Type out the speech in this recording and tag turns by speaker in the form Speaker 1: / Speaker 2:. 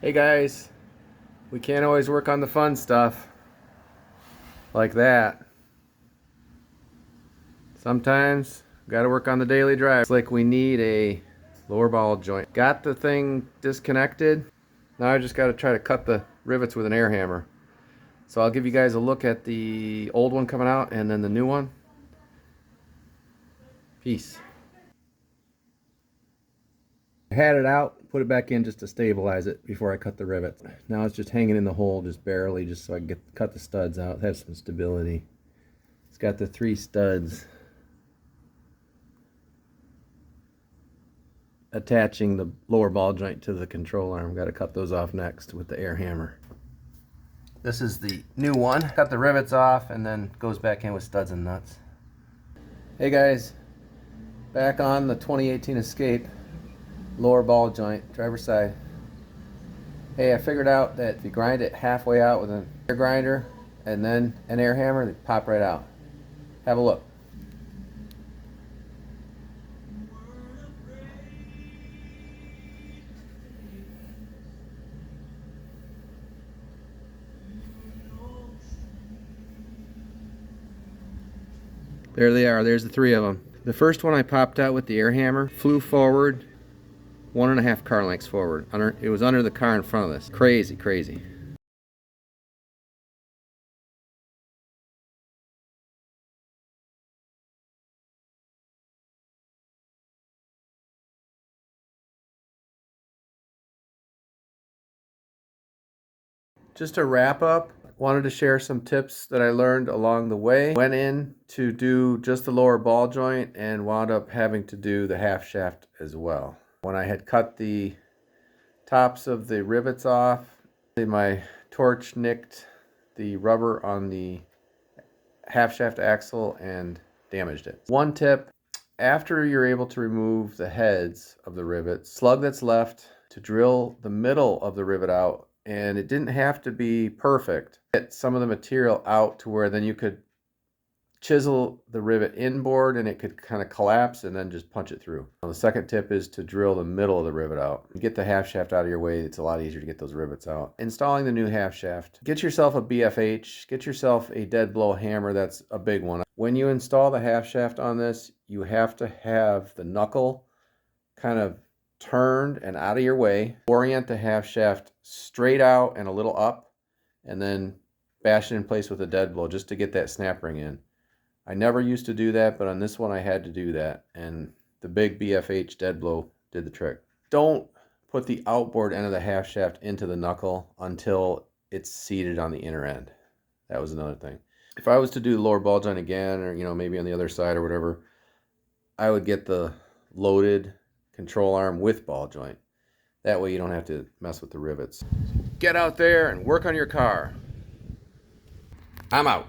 Speaker 1: Hey guys, we can't always work on the fun stuff like that. Sometimes we gotta work on the daily drive. It's like we need a lower ball joint. Got the thing disconnected. Now I just gotta try to cut the rivets with an air hammer. So I'll give you guys a look at the old one coming out and then the new one. Peace. I had it out, put it back in just to stabilize it before I cut the rivets. Now it's just hanging in the hole just barely, just so I can cut the studs out, have some stability. It's got the 3 studs attaching the lower ball joint to the control arm. Got to cut those off next with the air hammer. This is the new one. Cut the rivets off and then goes back in with studs and nuts. Hey guys, back on the 2018 Escape lower ball joint, driver's side. Hey, I figured out that if you grind it halfway out with an air grinder and then an air hammer, they pop right out. Have a look. There they are. There's the 3 of them. The first one I popped out with the air hammer, flew forward 1.5 car lengths forward. It was under the car in front of us. Crazy, crazy. Just to wrap up, wanted to share some tips that I learned along the way. Went in to do just the lower ball joint and wound up having to do the half shaft as well. When I had cut the tops of the rivets off, my torch nicked the rubber on the half shaft axle and damaged it. One tip, after you're able to remove the heads of the rivets, slug that's left to drill the middle of the rivet out. And it didn't have to be perfect. Get some of the material out to where then you could chisel the rivet inboard and it could kind of collapse and then just punch it through. Now, the second tip is to drill the middle of the rivet out. Get the half shaft out of your way. It's a lot easier to get those rivets out. Installing the new half shaft. Get yourself a BFH. Get yourself a dead blow hammer. That's a big one. When you install the half shaft on this, you have to have the knuckle kind of turned and out of your way. Orient the half shaft straight out and a little up, and then bash it in place with a dead blow just to get that snap ring in. I never used to do that, but on this one I had to do that, and the big BFH dead blow did the trick. Don't put the outboard end of the half shaft into the knuckle until it's seated on the inner end. That was another thing. If I was to do the lower ball joint again, or maybe on the other side or whatever, I would get the loaded control arm with ball joint. That way you don't have to mess with the rivets. Get out there and work on your car. I'm out.